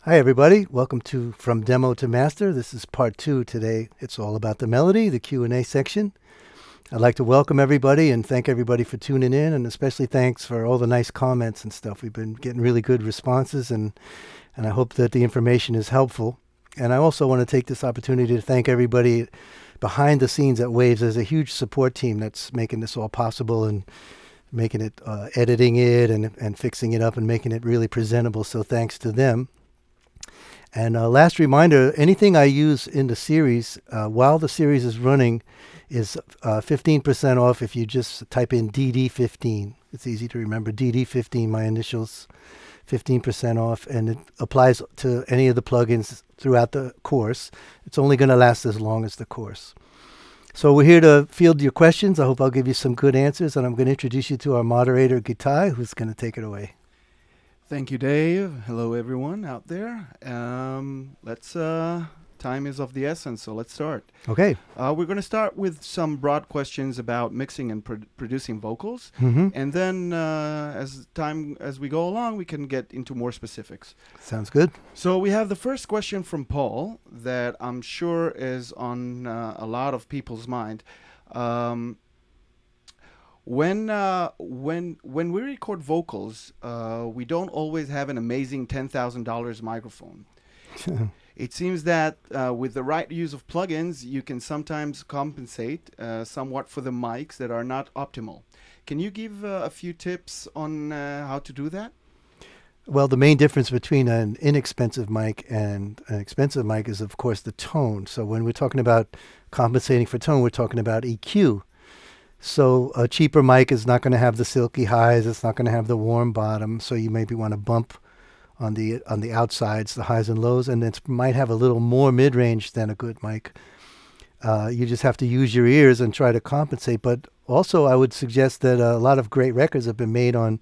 Hi, everybody. Welcome to From Demo to Master. This is part two today. It's all about the melody, the Q&A section. I'd like to welcome everybody and thank everybody for tuning in, and especially thanks for all the nice comments and stuff. We've been getting really good responses, and I hope that the information is helpful. And I also want to take this opportunity to thank everybody behind the scenes at Waves. There's a huge support team that's making this all possible and making it, editing it and fixing it up and making it really presentable. So thanks to them. And last reminder, anything I use in the series while the series is running is 15% off if you just type in DD15. It's easy to remember. DD15, my initials, 15% off. And it applies to any of the plugins throughout the course. It's only going to last as long as the course. So we're here to field your questions. I hope I'll give you some good answers. And I'm going to introduce you to our moderator, Gitai, who's going to take it away. Thank you, Dave. Hello, everyone out there. Time is of the essence, so let's start. Okay. We're going to start with some broad questions about mixing and producing vocals. Mm-hmm. And then as we go along, we can get into more specifics. Sounds good. So we have the first question from Paul that I'm sure is on a lot of people's mind. When we record vocals, we don't always have an amazing $10,000 microphone. It seems that with the right use of plugins, you can sometimes compensate somewhat for the mics that are not optimal. Can you give a few tips on how to do that? Well, the main difference between an inexpensive mic and an expensive mic is, of course, the tone. So when we're talking about compensating for tone, we're talking about EQ. So a cheaper mic is not going to have the silky highs. It's not going to have the warm bottom. So you maybe want to bump on the outsides, the highs and lows, and it might have a little more mid-range than a good mic. You just have to use your ears and try to compensate. But also, I would suggest that a lot of great records have been made on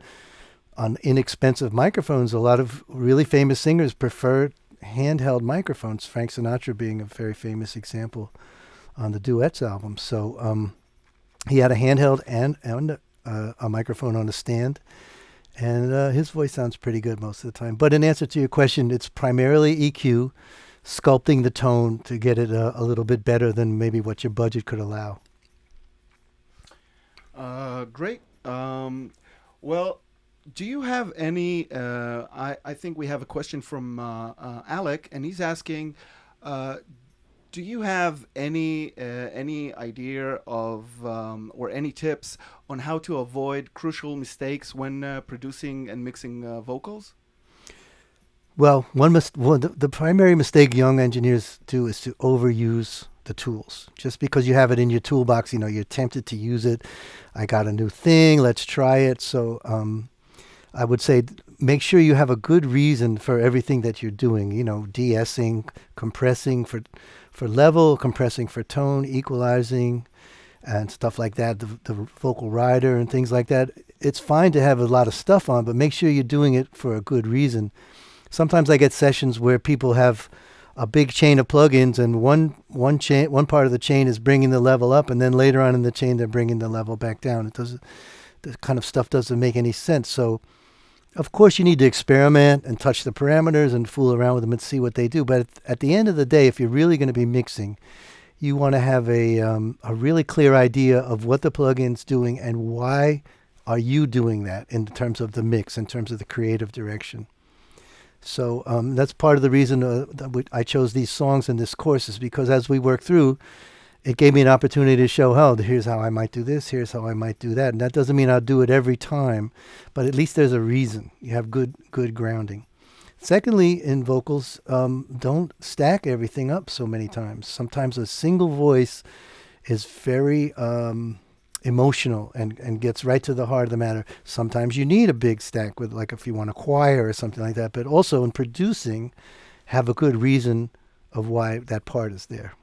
inexpensive microphones. A lot of really famous singers prefer handheld microphones. Frank Sinatra being a very famous example on the Duets album. So he had a handheld and a microphone on a stand. And his voice sounds pretty good most of the time. But in answer to your question, it's primarily EQ, sculpting the tone to get it a little bit better than maybe what your budget could allow. Great. Well, do you have any... I think we have a question from Alec, and he's asking... do you have any idea of or any tips on how to avoid crucial mistakes when producing and mixing vocals? Well, the primary mistake young engineers do is to overuse the tools. Just because you have it in your toolbox, you're tempted to use it. I got a new thing, let's try it. So I would say make sure you have a good reason for everything that you're doing. De-essing, compressing for level, compressing for tone, equalizing, and stuff like that, the vocal rider and things like that. It's fine to have a lot of stuff on, but make sure you're doing it for a good reason. Sometimes I get sessions where people have a big chain of plugins, and one part of the chain is bringing the level up, and then later on in the chain they're bringing the level back down. The kind of stuff doesn't make any sense. So of course, you need to experiment and touch the parameters and fool around with them and see what they do. But at the end of the day, if you're really going to be mixing, you want to have a really clear idea of what the plugin's doing and why are you doing that in terms of the mix, in terms of the creative direction. So that's part of the reason that I chose these songs in this course, is because as we work through, it gave me an opportunity to show, here's how I might do this, here's how I might do that. And that doesn't mean I'll do it every time, but at least there's a reason. You have good grounding. Secondly, in vocals, don't stack everything up so many times. Sometimes a single voice is very emotional and gets right to the heart of the matter. Sometimes you need a big stack with, like if you want a choir or something like that, but also in producing, have a good reason of why that part is there.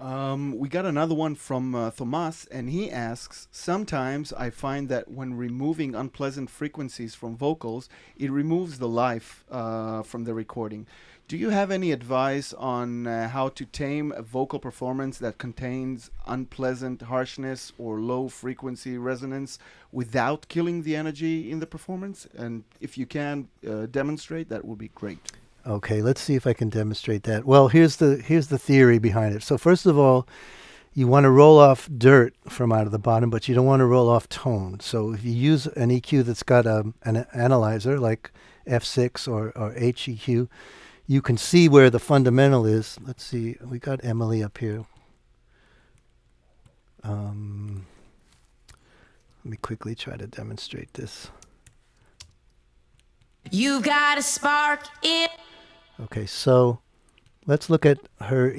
We got another one from Thomas, and he asks, sometimes I find that when removing unpleasant frequencies from vocals, it removes the life from the recording. Do you have any advice on how to tame a vocal performance that contains unpleasant harshness or low frequency resonance without killing the energy in the performance? And if you can demonstrate, that would be great. Okay, let's see if I can demonstrate that. Well, here's the theory behind it. So first of all, you want to roll off dirt from out of the bottom, but you don't want to roll off tone. So if you use an EQ that's got an analyzer like F6 or HEQ, you can see where the fundamental is. Let's see, we got Emily up here. Let me quickly try to demonstrate this. You got a spark in. Okay, so let's look at her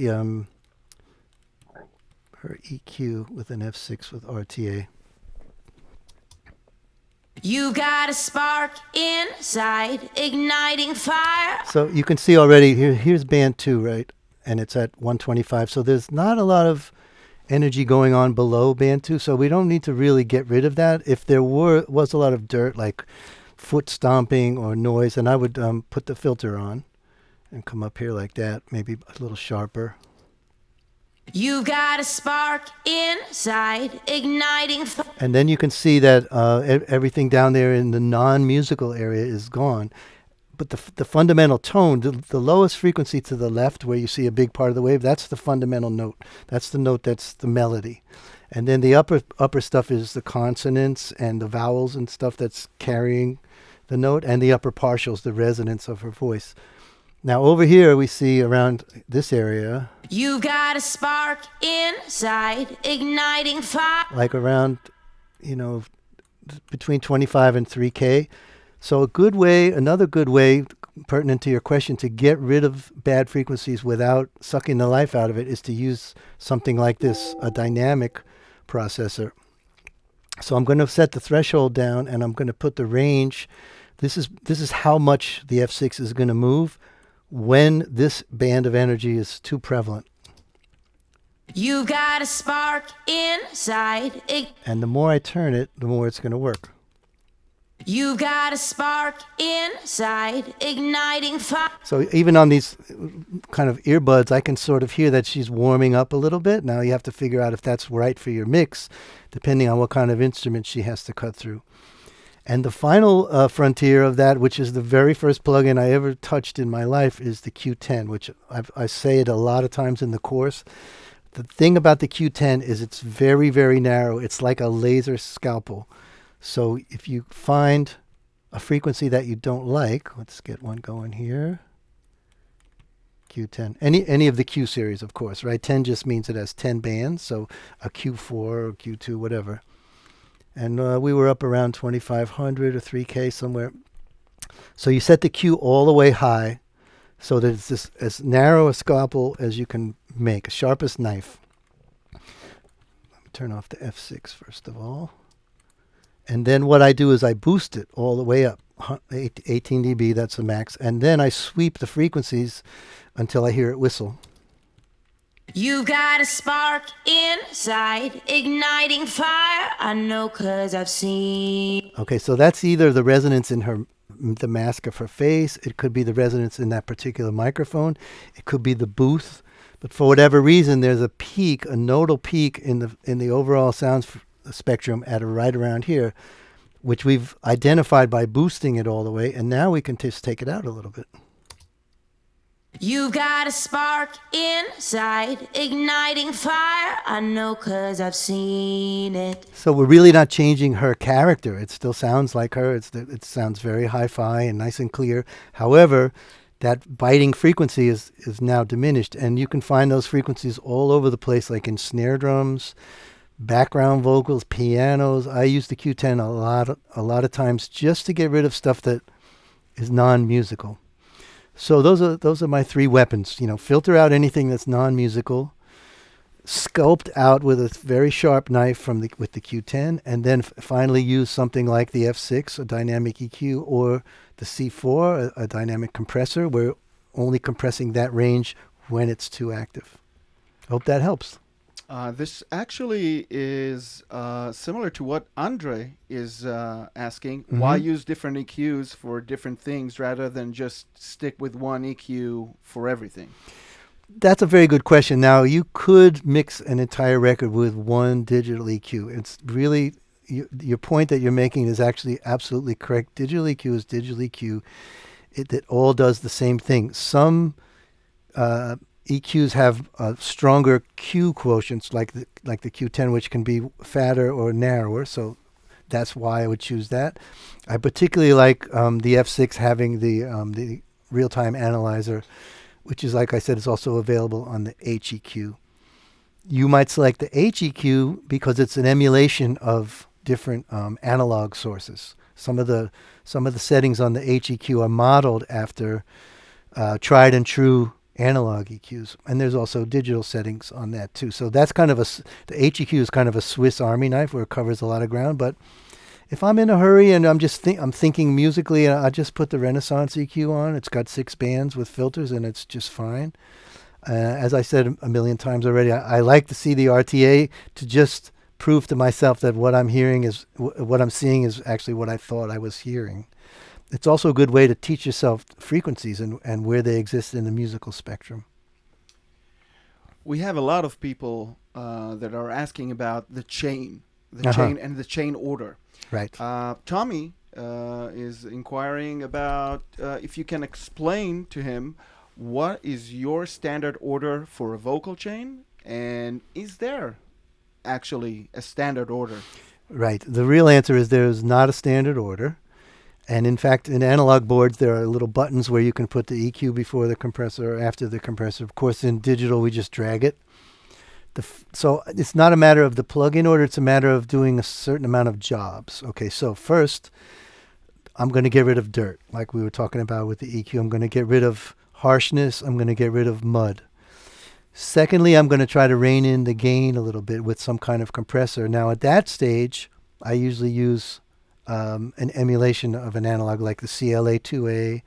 EQ with an F6 with RTA. You got a spark inside, igniting fire. So you can see already here's band 2, right? And it's at 125. So there's not a lot of energy going on below band 2. So we don't need to really get rid of that. If there was a lot of dirt like foot stomping or noise, then I would put the filter on and come up here like that, maybe a little sharper. You got a spark inside, igniting fire. And then you can see that everything down there in the non-musical area is gone. But the fundamental tone, the lowest frequency to the left where you see a big part of the wave, that's the fundamental note. That's the note that's the melody. And then the upper stuff is the consonants and the vowels and stuff that's carrying the note, and the upper partials, the resonance of her voice. Now over here we see around this area, You got a spark inside, igniting fire. like around, between 25 and 3K. So another good way, pertinent to your question, to get rid of bad frequencies without sucking the life out of it is to use something like this, a dynamic processor. So I'm going to set the threshold down, and I'm going to put the range. This is how much the F6 is going to move when this band of energy is too prevalent. You got a spark inside. And the more I turn it, the more it's going to work. You got a spark inside, igniting fire. So even on these kind of earbuds, I can sort of hear that she's warming up a little bit. Now you have to figure out if that's right for your mix, depending on what kind of instrument she has to cut through. And the final frontier of that, which is the very first plugin I ever touched in my life, is the Q10, which I say it a lot of times in the course. The thing about the Q10 is it's very, very narrow. It's like a laser scalpel. So if you find a frequency that you don't like, let's get one going here. Q10. Any of the Q series, of course, right? 10 just means it has 10 bands, so a Q4 or Q2, whatever. And we were up around 2,500 or 3K somewhere. So you set the Q all the way high so that it's this, as narrow a scalpel as you can make, sharpest knife. Let me turn off the F6 first of all. And then what I do is I boost it all the way up, 18 dB, that's the max. And then I sweep the frequencies until I hear it whistle. You got a spark inside, igniting fire. I know 'cause I've seen. Okay, so that's either the resonance in the mask of her face. It could be the resonance in that particular microphone. It could be the booth. But for whatever reason, there's a peak, a nodal peak in the overall sound spectrum at right around here, which we've identified by boosting it all the way. And now we can just take it out a little bit. You got a spark inside, igniting fire. I know 'cause I've seen it. So we're really not changing her character. It still sounds like her. It sounds very hi-fi and nice and clear. However, that biting frequency is now diminished. And you can find those frequencies all over the place, like in snare drums, background vocals, pianos. I use the Q10 a lot of times just to get rid of stuff that is non-musical. So those are my three weapons. Filter out anything that's non-musical, sculpt out with a very sharp knife with the Q10, and then finally use something like the F6, a dynamic EQ, or the C4, a dynamic compressor. We're only compressing that range when it's too active. Hope that helps. This actually is similar to what Andre is asking. Why use different EQs for different things rather than just stick with one EQ for everything? That's a very good question. Now, you could mix an entire record with one digital EQ. It's really, your point that you're making is actually absolutely correct. Digital EQ is digital EQ. It all does the same thing. Some EQs have stronger Q quotients, like the Q10, which can be fatter or narrower. So that's why I would choose that. I particularly like the F6 having the real-time analyzer, which is, like I said, is also available on the HEQ. You might select the HEQ because it's an emulation of different analog sources. Some of the settings on the HEQ are modeled after tried and true analog EQs, and there's also digital settings on that too. So that's kind of the HEQ is kind of a Swiss Army knife where it covers a lot of ground. But if I'm in a hurry and I'm thinking musically, I just put the Renaissance EQ on. It's got 6 bands with filters, and it's just fine. As I said a million times already, I like to see the RTA to just prove to myself that what I'm hearing is what I'm seeing is actually what I thought I was hearing. It's also a good way to teach yourself frequencies and where they exist in the musical spectrum. We have a lot of people that are asking about the chain and the chain order. Right. Tommy is inquiring about if you can explain to him what is your standard order for a vocal chain, and is there actually a standard order? Right. The real answer is there's not a standard order. And in fact, in analog boards, there are little buttons where you can put the EQ before the compressor or after the compressor. Of course, in digital, we just drag it. So it's not a matter of the plug-in order. It's a matter of doing a certain amount of jobs. Okay, so first, I'm going to get rid of dirt, like we were talking about with the EQ. I'm going to get rid of harshness. I'm going to get rid of mud. Secondly, I'm going to try to rein in the gain a little bit with some kind of compressor. Now, at that stage, I usually use an emulation of an analog like the CLA2A,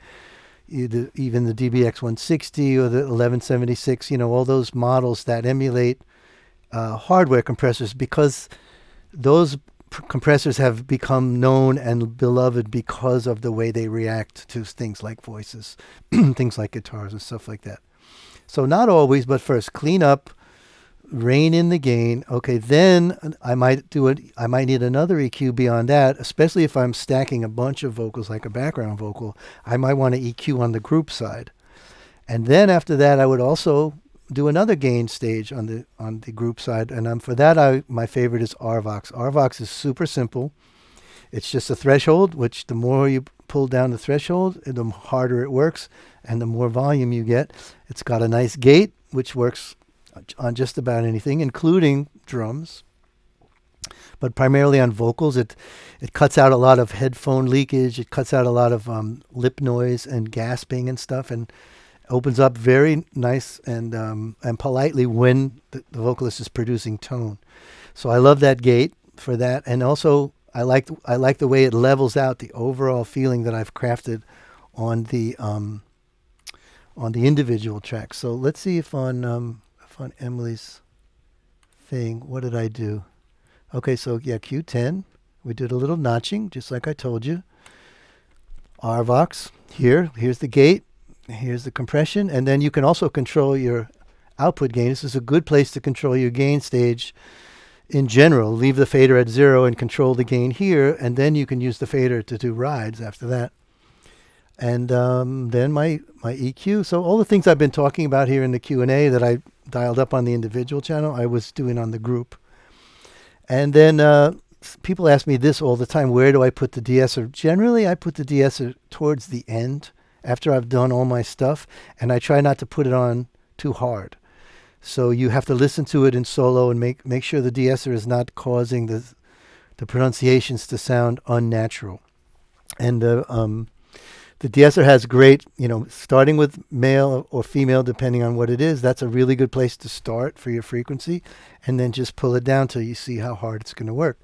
even the DBX 160 or the 1176, all those models that emulate hardware compressors, because those compressors have become known and beloved because of the way they react to things like voices, things like guitars and stuff like that. So not always, but first clean up, rein in the gain. Okay, then I might need another EQ beyond that, especially if I'm stacking a bunch of vocals like a background vocal. I might want to EQ on the group side. And then after that, I would also do another gain stage on the group side. And for that, my favorite is RVox. RVox is super simple. It's just a threshold, which the more you pull down the threshold, the harder it works and the more volume you get. It's got a nice gate, which works on just about anything, including drums, but primarily on vocals. It cuts out a lot of headphone leakage. It cuts out a lot of lip noise and gasping and stuff, and opens up very nice and politely when the vocalist is producing tone. So I love that gate for that, and also I like the way it levels out the overall feeling that I've crafted on the individual tracks. So let's see if on Emily's thing, what did I do? Okay, so yeah, Q10. We did a little notching, just like I told you. RVox, here's the gate, here's the compression, and then you can also control your output gain. This is a good place to control your gain stage in general. Leave the fader at 0 and control the gain here, and then you can use the fader to do rides after that. And then my EQ. So all the things I've been talking about here in the Q&A that I dialed up on the individual channel, I was doing on the group. And then people ask me this all the time: where do I put the de-esser? Generally, I put the de-esser towards the end after I've done all my stuff, and I try not to put it on too hard. So you have to listen to it in solo and make sure the de-esser is not causing the pronunciations to sound unnatural. And the de-esser has great, starting with male or female, depending on what it is. That's a really good place to start for your frequency, and then just pull it down till you see how hard it's going to work.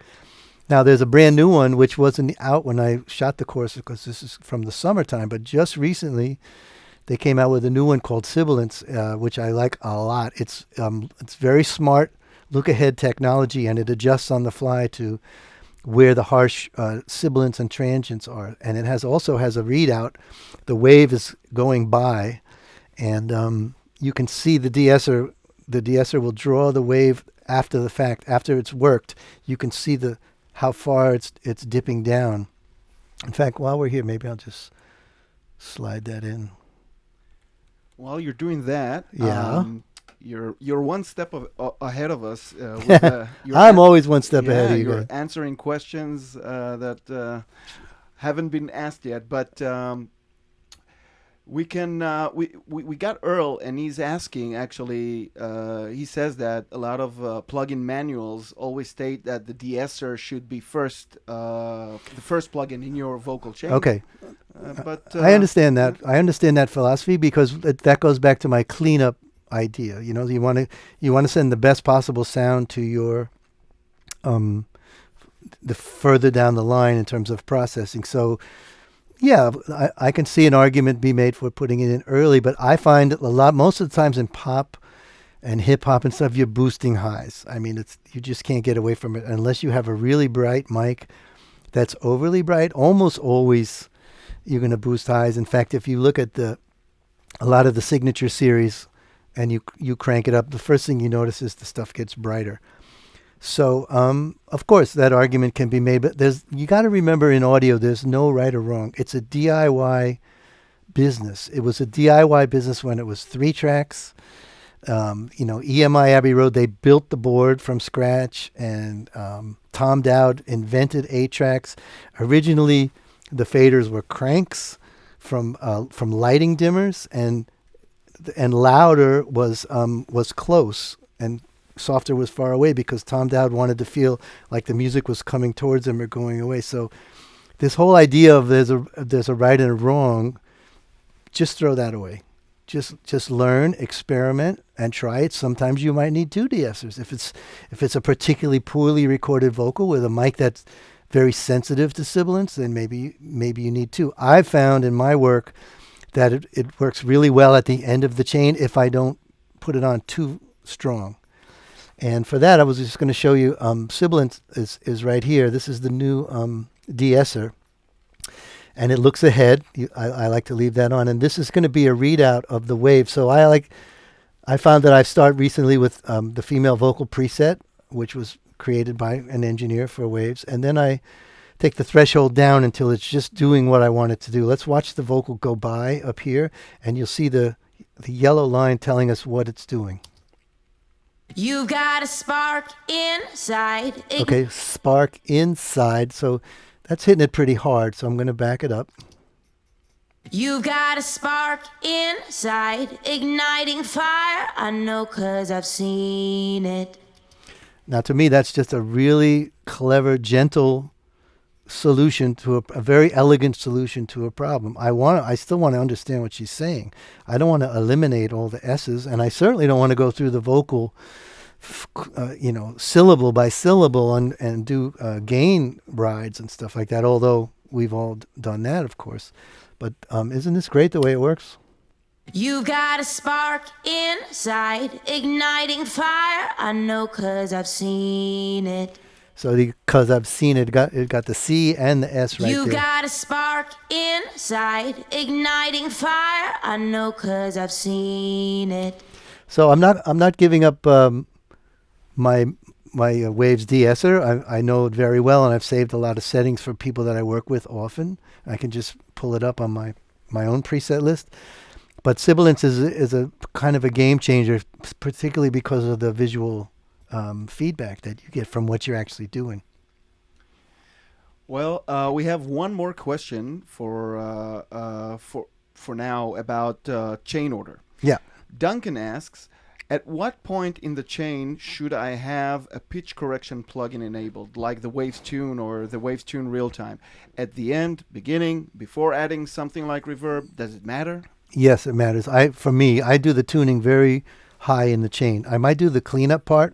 Now, there's a brand new one, which wasn't out when I shot the course because this is from the summertime, but just recently they came out with a new one called Sibilance, which I like a lot. It's very smart, look ahead technology, and it adjusts on the fly to where the harsh sibilants and transients are, and it also has a readout. The wave is going by, and you can see the de-esser. The de-esser will draw the wave after the fact, after it's worked. You can see how far it's dipping down. In fact, while we're here, maybe I'll just slide that in. While you're doing that, Yeah. You're one step ahead of us. I'm always one step ahead of you You're guys. answering questions that haven't been asked yet, but we can. We got Earl, and he's asking. Actually, he says that a lot of plugin manuals always state that the de-esser should be the first plugin in your vocal chain. Okay. But I understand that. I understand that philosophy because that goes back to my cleanup idea. You know, you want to send the best possible sound to your the further down the line in terms of processing. So, yeah, I can see an argument be made for putting it in early, but I find most of the times in pop and hip hop and stuff, you're boosting highs. I mean, you just can't get away from it unless you have a really bright mic that's overly bright. Almost always you're going to boost highs. In fact, if you look at a lot of the signature series and you crank it up, the first thing you notice is the stuff gets brighter. So, of course, that argument can be made, but you got to remember in audio, there's no right or wrong. It's a DIY business. It was a DIY business when it was 3 tracks. EMI Abbey Road, they built the board from scratch, and Tom Dowd invented 8 tracks. Originally, the faders were cranks from lighting dimmers, and louder was close, and softer was far away because Tom Dowd wanted to feel like the music was coming towards him or going away. So this whole idea of there's a right and a wrong, just throw that away. Just learn, experiment, and try it. Sometimes you might need 2 de-essers. If it's a particularly poorly recorded vocal with a mic that's very sensitive to sibilants, then maybe you need 2. I've found in my work that it works really well at the end of the chain if I don't put it on too strong. And for that, I was just going to show you Sibilant is right here. This is the new de-esser. And it looks ahead. I like to leave that on. And this is going to be a readout of the wave. So I found that I've started recently with the female vocal preset, which was created by an engineer for waves. And then I take the threshold down until it's just doing what I want it to do. Let's watch the vocal go by up here. And you'll see the yellow line telling us what it's doing. You've got a spark inside. Okay, spark inside. So that's hitting it pretty hard. So I'm going to back it up. You've got a spark inside, igniting fire. I know 'cause I've seen it. Now, to me, that's just a really clever, gentle solution to a very elegant solution to a problem. I still want to understand what she's saying. I don't want to eliminate all the S's, and I certainly don't want to go through the vocal, syllable by syllable and do gain rides and stuff like that. Although we've all done that, of course. But isn't this great the way it works? You've got a spark inside, igniting fire. I know 'cause I've seen it. So because I've seen it, it got the C and the S right You there. got a spark inside, igniting fire. I know 'cause I've seen it. So I'm not giving up my Waves de-esser. I know it very well, and I've saved a lot of settings for people that I work with often. I can just pull it up on my own preset list. But Sibilance is a kind of a game changer, particularly because of the visual feedback that you get from what you're actually doing. Well, we have one more question for now about chain order. Yeah. Duncan asks, at what point in the chain should I have a pitch correction plugin enabled, like the Waves Tune or the Waves Tune Real Time? At the end, beginning, before adding something like reverb? Does it matter? Yes, it matters. For me, I do the tuning very high in the chain. I might do the cleanup part,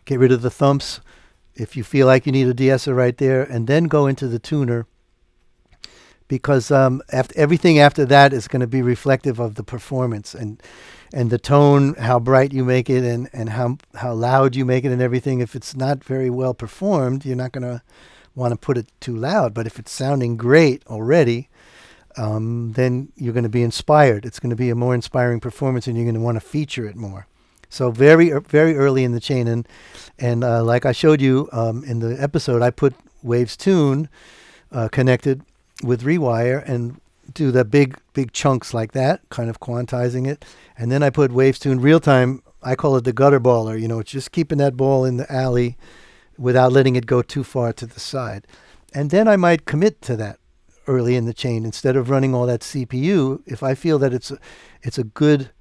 get rid of the thumps if you feel like you need a de-esser right there, and then go into the tuner because after everything after that is going to be reflective of the performance and the tone, how bright you make it, and how loud you make it, and everything. If it's not very well performed, you're not going to want to put it too loud. But if it's sounding great already, then you're going to be inspired. It's going to be a more inspiring performance, and you're going to want to feature it more. So very early in the chain, and like I showed you in the episode, I put Waves Tune connected with Rewire and do the big chunks like that, kind of quantizing it, and then I put Waves Tune real time. I call it the gutter baller. It's just keeping that ball in the alley without letting it go too far to the side, and then I might commit to that early in the chain instead of running all that CPU. If I feel that it's a good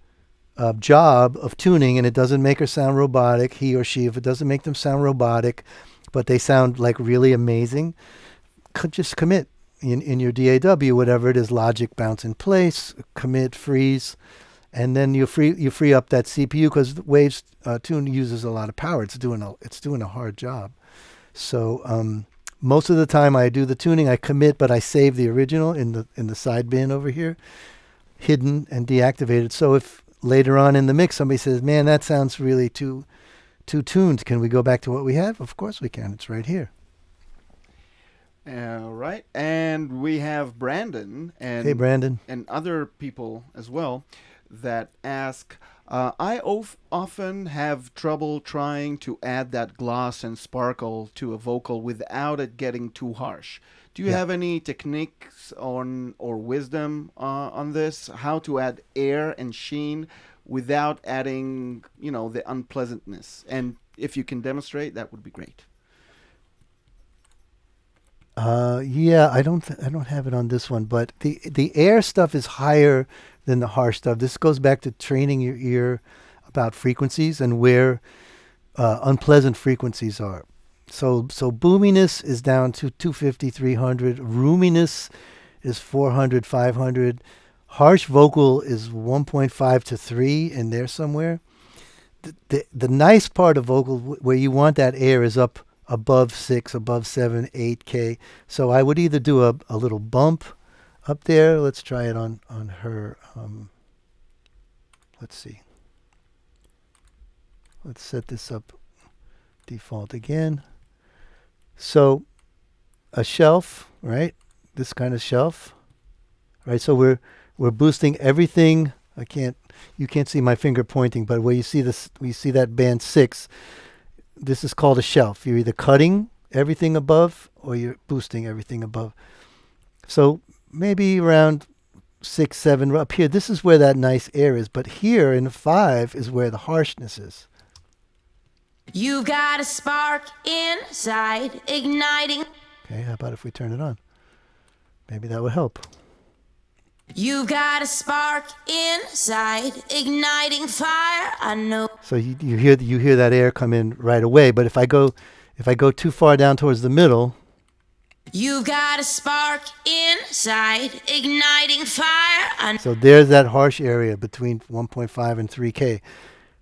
job of tuning and it doesn't make her sound robotic, he or she, if it doesn't make them sound robotic, but they sound like really amazing, just commit in your DAW, whatever it is, Logic, bounce in place, commit, freeze, and then you free up that CPU because Waves Tune uses a lot of power. It's doing a hard job. So most of the time I do the tuning, I commit, but I save the original in the side bin over here, hidden and deactivated. So if later on in the mix somebody says, "Man, that sounds really too tuned. Can we go back to what we have?" Of course we can. It's right here. All right, and we have Brandon and Hey, Brandon. and other people as well that ask. I often have trouble trying to add that gloss and sparkle to a vocal without it getting too harsh. Do you Yeah. have any techniques or wisdom on this? How to add air and sheen without adding, the unpleasantness? And if you can demonstrate, that would be great. Yeah, I don't have it on this one, but the air stuff is higher than the harsh stuff. This goes back to training your ear about frequencies and where unpleasant frequencies are. So boominess is down to 250, 300. Roominess is 400, 500. Harsh vocal is 1.5 to 3 in there somewhere. The nice part of vocal where you want that air is up above 6, above 7, 8K. So I would either do a little bump up there. Let's try it on her. Let's see. Let's set this up default again. So a shelf, right? This kind of shelf, right? So we're boosting everything. You can't see my finger pointing, but where you see this, we see that band 6. This is called a shelf. You're either cutting everything above or you're boosting everything above. So maybe around 6, 7 up here. This is where that nice air is. But here in 5 is where the harshness is. You've got a spark inside, igniting. Okay, how about if we turn it on? Maybe that would help. You've got a spark inside, igniting fire. I know. So you hear that air come in right away. But if I go too far down towards the middle, You've got a spark inside, igniting fire. so there's that harsh area between 1.5 and 3K.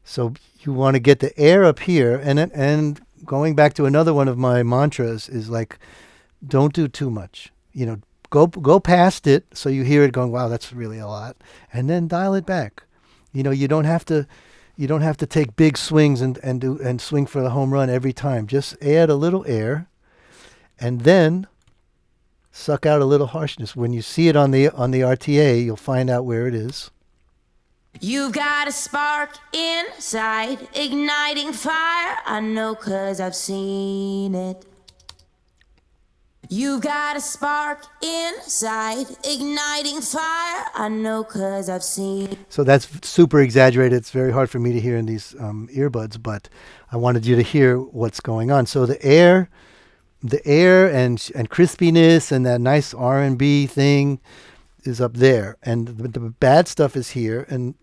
So you want to get the air up here, and going back to another one of my mantras is like, don't do too much. Go past it so you hear it going, wow, that's really a lot, and then dial it back. You don't have to take big swings and swing for the home run every time. Just add a little air, and then suck out a little harshness. When you see it on the RTA, you'll find out where it is. You've got a spark inside, igniting fire. I know 'cause I've seen it. You've got a spark inside, igniting fire. I know 'cause I've seen it. So that's super exaggerated. It's very hard for me to hear in these earbuds, but I wanted you to hear what's going on. So the air and crispiness and that nice R&B thing is up there, and the bad stuff is here, and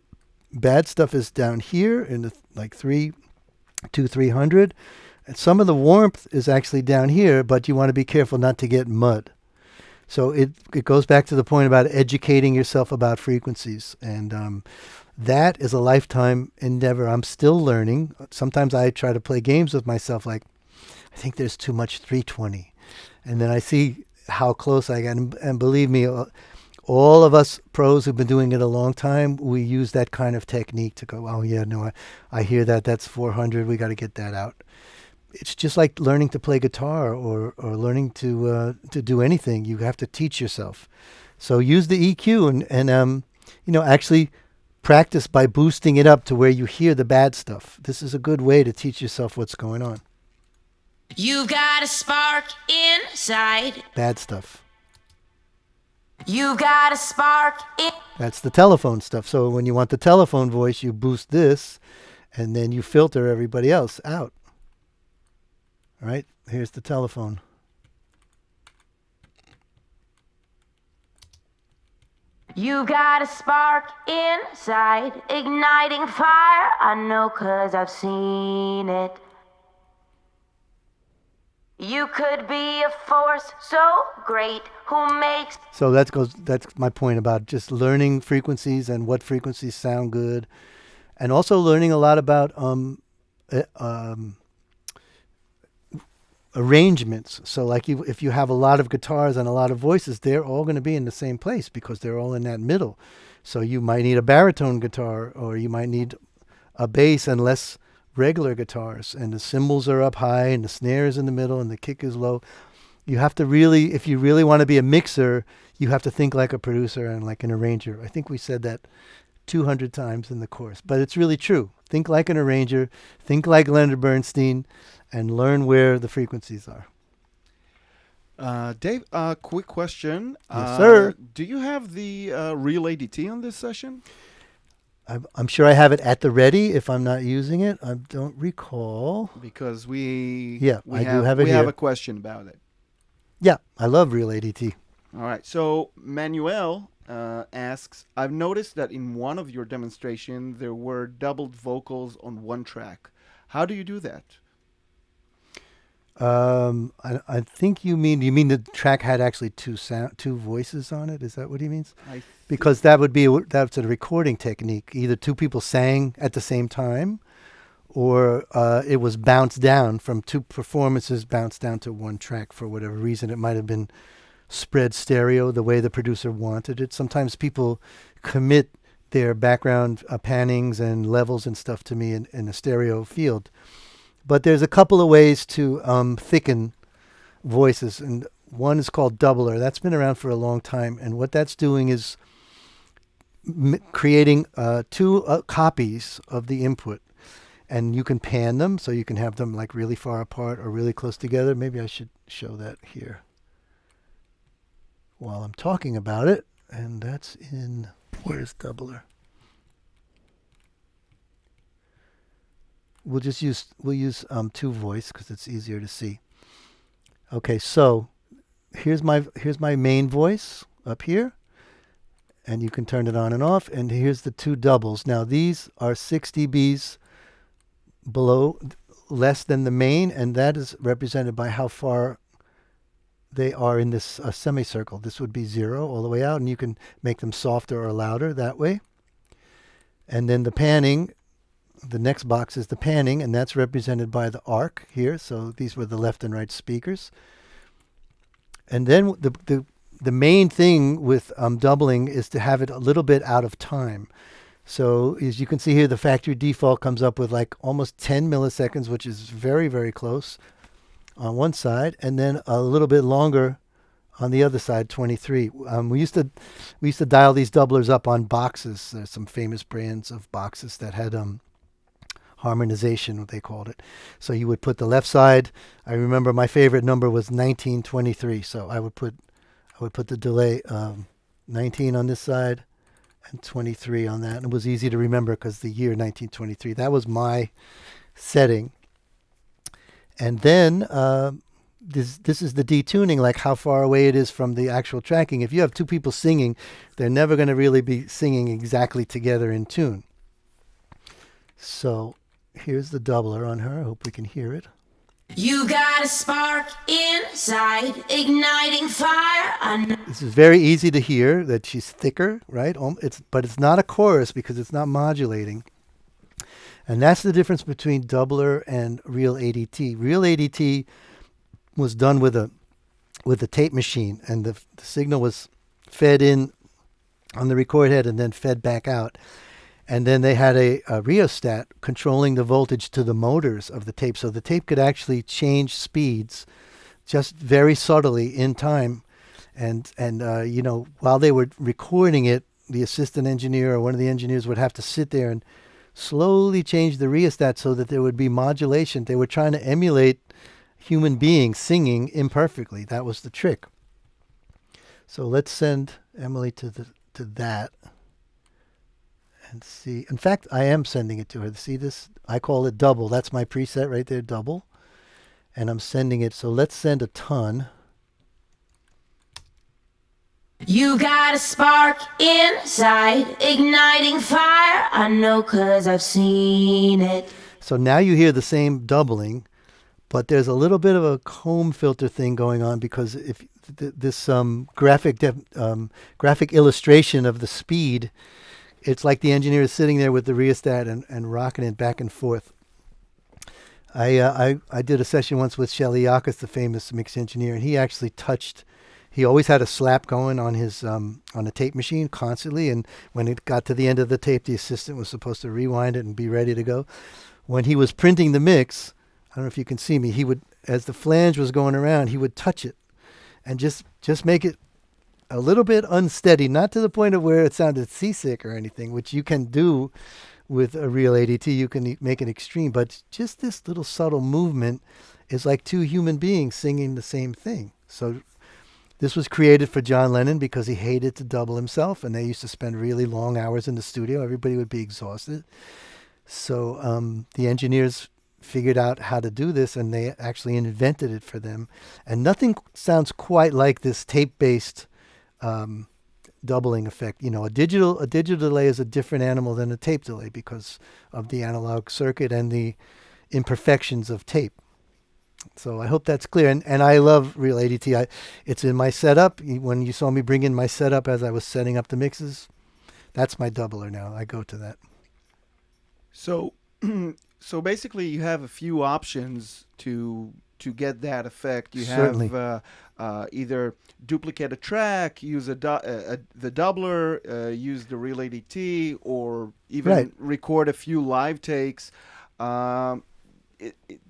bad stuff is down here in the like 300. And some of the warmth is actually down here, but you want to be careful not to get mud. So it goes back to the point about educating yourself about frequencies. And that is a lifetime endeavor. I'm still learning. Sometimes I try to play games with myself like, I think there's too much 320. And then I see how close I get. And believe me, all of us pros who've been doing it a long time, we use that kind of technique to go, oh, yeah, no, I hear that. That's 400. We got to get that out. It's just like learning to play guitar or learning to do anything. You have to teach yourself. So use the EQ and actually practice by boosting it up to where you hear the bad stuff. This is a good way to teach yourself what's going on. You've got a spark inside. Bad stuff. You've got a spark in. That's the telephone stuff. So when you want the telephone voice, you boost this, and then you filter everybody else out. All right, here's the telephone. You got a spark inside, igniting fire. I know 'cause I've seen it. You could be a force so great who makes. So that's my point about just learning frequencies and what frequencies sound good, and also learning a lot about arrangements. So like if you have a lot of guitars and a lot of voices, they're all going to be in the same place because they're all in that middle. So you might need a baritone guitar, or you might need a bass and less regular guitars, and the cymbals are up high and the snare is in the middle and the kick is low. You have to really, if you really want to be a mixer, you have to think like a producer and like an arranger. I think we said that 200 times in the course, but it's really true. Think like an arranger, think like Leonard Bernstein, and learn where the frequencies are. Dave, quick question. Yes, sir. Do you have the real ADT on this session? I'm sure I have it at the ready if I'm not using it. I don't recall. Because we do have it we here. have a question about it. Yeah, I love real ADT. All right. So Manuel asks, I've noticed that in one of your demonstrations there were doubled vocals on one track. How do you do that? I think you mean the track had actually two voices on it. Is that what he means? Because that's a recording technique. Either two people sang at the same time, or it was bounced down from two performances, bounced down to one track for whatever reason. It might have been spread stereo the way the producer wanted it. Sometimes people commit their background pannings and levels and stuff to me in a stereo field. But there's a couple of ways to thicken voices, and one is called doubler. That's been around for a long time, and what that's doing is creating two copies of the input, and you can pan them, so you can have them like really far apart or really close together. Maybe I should show that here while I'm talking about it, and that's in, where's doubler? We'll use two voice because it's easier to see. Okay, so here's my main voice up here, and you can turn it on and off. And here's the two doubles. Now these are 6 dBs below, less than the main, and that is represented by how far they are in this semicircle. This would be 0 all the way out, and you can make them softer or louder that way. And then the panning. The next box is the panning, and that's represented by the arc here. So these were the left and right speakers. And then the main thing with doubling is to have it a little bit out of time. So as you can see here, the factory default comes up with like almost 10 milliseconds, which is very, very close on one side, and then a little bit longer on the other side, 23. We used to dial these doublers up on boxes. There's some famous brands of boxes that had harmonization, what they called it. So you would put the left side. I remember my favorite number was 1923. So I would put the delay 19 on this side and 23 on that. And it was easy to remember because the year 1923. That was my setting. And then this is the detuning, like how far away it is from the actual tracking. If you have two people singing, they're never going to really be singing exactly together in tune. So here's the doubler on her. I hope we can hear it. You got a spark inside, igniting fire. This is very easy to hear that she's thicker, right? But it's not a chorus because it's not modulating. And that's the difference between doubler and real ADT. Real ADT was done with a with a tape machine, and the signal was fed in on the record head and then fed back out. And then they had a rheostat controlling the voltage to the motors of the tape. So the tape could actually change speeds just very subtly in time. And while they were recording it, the assistant engineer or one of the engineers would have to sit there and slowly change the rheostat so that there would be modulation. They were trying to emulate human beings singing imperfectly. That was the trick. So let's send Emily to that. And see. In fact, I am sending it to her. See this? I call it double. That's my preset right there, double. And I'm sending it. So let's send a ton. You got a spark inside, igniting fire. I know 'cause I've seen it. So now you hear the same doubling, but there's a little bit of a comb filter thing going on because if this graphic illustration of the speed, it's like the engineer is sitting there with the rheostat and rocking it back and forth. I did a session once with Shelly Yakus, the famous mix engineer, and he actually touched. He always had a slap going on his on a tape machine constantly, and when it got to the end of the tape, the assistant was supposed to rewind it and be ready to go. When he was printing the mix, I don't know if you can see me, he would, as the flange was going around, he would touch it and just make it a little bit unsteady, not to the point of where it sounded seasick or anything, which you can do with a real ADT. You can make it extreme, but just this little subtle movement is like two human beings singing the same thing. So this was created for John Lennon because he hated to double himself, and they used to spend really long hours in the studio. Everybody would be exhausted. So the engineers figured out how to do this, and they actually invented it for them. And nothing sounds quite like this tape-based doubling effect. You know, a digital delay is a different animal than a tape delay because of the analog circuit and the imperfections of tape. So I hope that's clear. And I love Real ADT. It's in my setup. When you saw me bring in my setup as I was setting up the mixes, that's my doubler now. I go to that. So, so basically, you have a few options to get that effect. You Certainly. have either duplicate a track, use the doubler, use the Real ADT, or even Right. record a few live takes.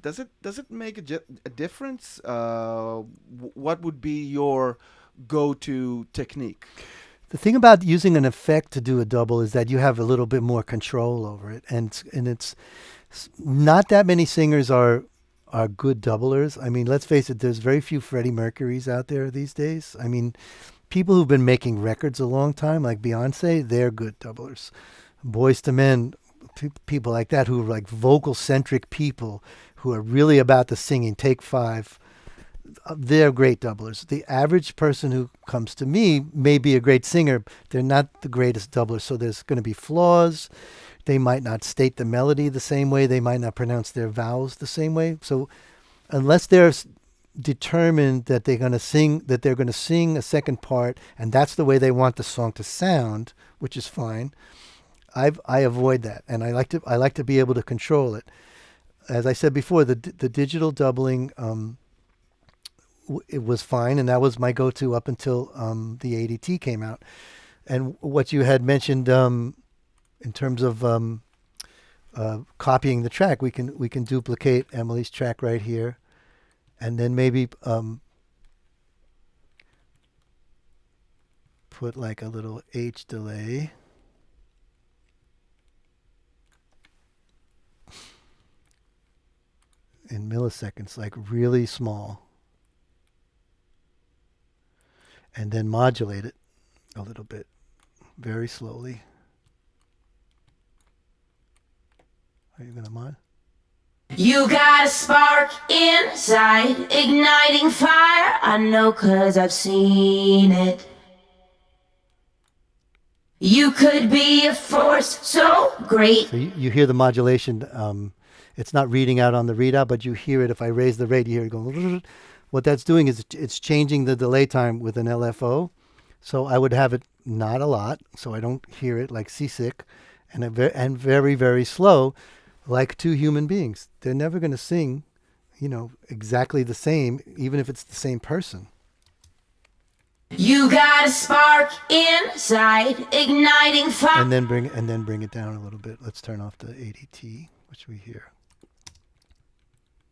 Does it make a difference? What would be your go-to technique? The thing about using an effect to do a double is that you have a little bit more control over it, and it's not that many singers are good doublers. I mean, let's face it, there's very few Freddie Mercurys out there these days. I mean, people who've been making records a long time, like Beyonce, they're good doublers. Boyz II Men, people like that who are like vocal-centric people who are really about the singing, Take Five, they're great doublers. The average person who comes to me may be a great singer. They're not the greatest doublers, so there's going to be flaws. They might not state the melody the same way. They might not pronounce their vowels the same way. So unless they're determined that they're going to sing a second part, and that's the way they want the song to sound, which is fine, I avoid that, and I like to be able to control it. As I said before, the digital doubling, it was fine, and that was my go-to up until the ADT came out. And what you had mentioned in terms of copying the track, we can duplicate Emily's track right here, and then maybe put like a little H delay. In milliseconds, like really small. And then modulate it a little bit, very slowly. Are you going to mod? You got a spark inside, igniting fire. I know 'cause I've seen it. You could be a force so great. So you hear the modulation. It's not reading out on the readout, but you hear it. If I raise the rate, you hear it going. What that's doing is it's changing the delay time with an LFO. So I would have it not a lot, so I don't hear it like seasick, and very, very slow, like two human beings. They're never going to sing, exactly the same, even if it's the same person. You got a spark inside, igniting fire. and then bring it down a little bit. Let's turn off the ADT, which we hear.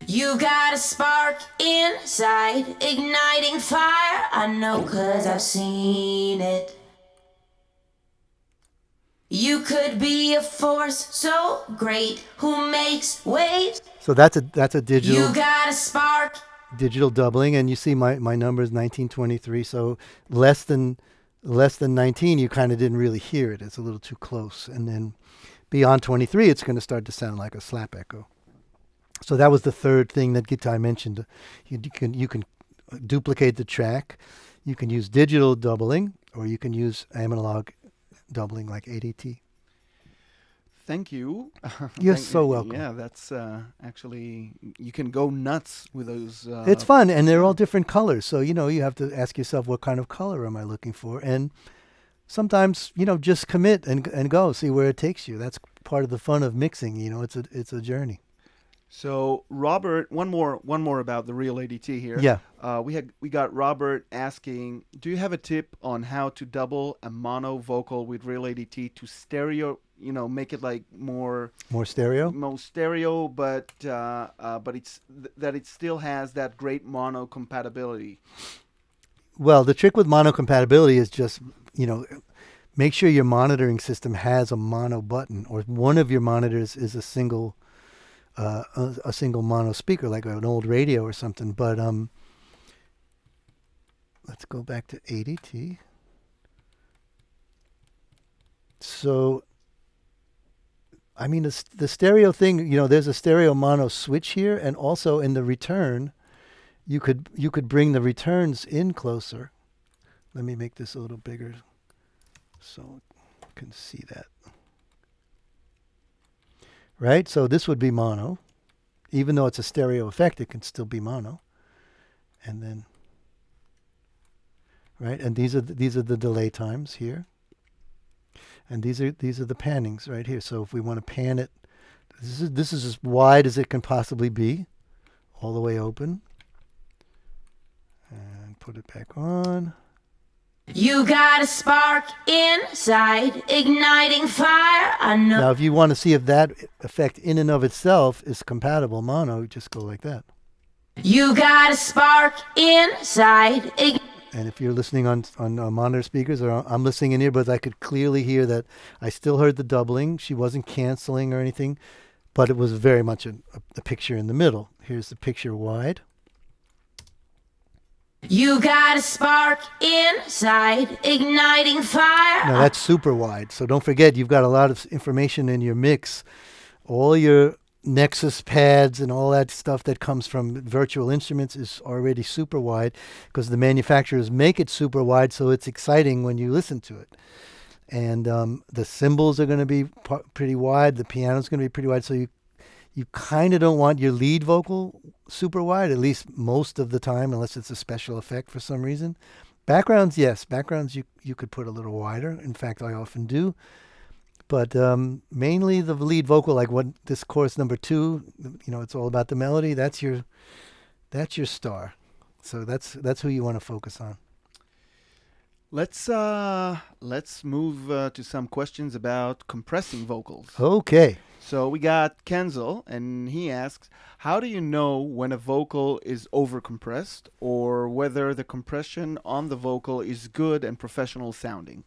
You got a spark inside, igniting fire. I know 'cause I've seen it. You could be a force so great who makes waves. So that's a digital You got a spark. digital doubling, and you see my number is 1923. So less than 19, you kind of didn't really hear it. It's a little too close, and then beyond 23, it's going to start to sound like a slap echo. So that was the third thing that Gitai mentioned. You can duplicate the track. You can use digital doubling, or you can use analog doubling like ADT. Thank you. You're so welcome. Yeah, that's actually, you can go nuts with those. It's fun, and they're all different colors. So, you have to ask yourself, what kind of color am I looking for? And sometimes, just commit and go, see where it takes you. That's part of the fun of mixing. It's a journey. So Robert, one more about the real ADT here. Yeah. We got Robert asking, do you have a tip on how to double a mono vocal with real ADT to stereo? Make it like more stereo. but it still has that great mono compatibility. Well, the trick with mono compatibility is just make sure your monitoring system has a mono button, or one of your monitors is a single mono speaker, like an old radio or something. But let's go back to ADT. So, I mean, the stereo thing, there's a stereo mono switch here, and also in the return, you could bring the returns in closer. Let me make this a little bigger so you can see that. Right? So this would be mono. Even though it's a stereo effect, it can still be mono. And then, right? And these are the delay times here. And these are the pannings right here. So if we want to pan it, this is as wide as it can possibly be, all the way open. And put it back on. You got a spark inside, igniting fire. I know. Now, if you want to see if that effect in and of itself is compatible mono, just go like that. You got a spark inside. And if you're listening on monitor speakers, or I'm listening in here, but I could clearly hear that I still heard the doubling. She wasn't canceling or anything, but it was very much a picture in the middle. Here's the picture wide. You got a spark inside, igniting fire. Now that's super wide. So don't forget, you've got a lot of information in your mix. All your Nexus pads and all that stuff that comes from virtual instruments is already super wide, because the manufacturers make it super wide, so it's exciting when you listen to it. And the cymbals are going to be pretty wide. The piano's going to be pretty wide. So you kind of don't want your lead vocal super wide, at least most of the time, unless it's a special effect for some reason. Backgrounds, yes. Backgrounds you could put a little wider. In fact, I often do. But mainly the lead vocal, like what this chorus number 2, it's all about the melody. That's your star. So that's who you want to focus on. Let's move to some questions about compressing vocals. Okay. So we got Kenzel, and he asks, how do you know when a vocal is overcompressed, or whether the compression on the vocal is good and professional sounding?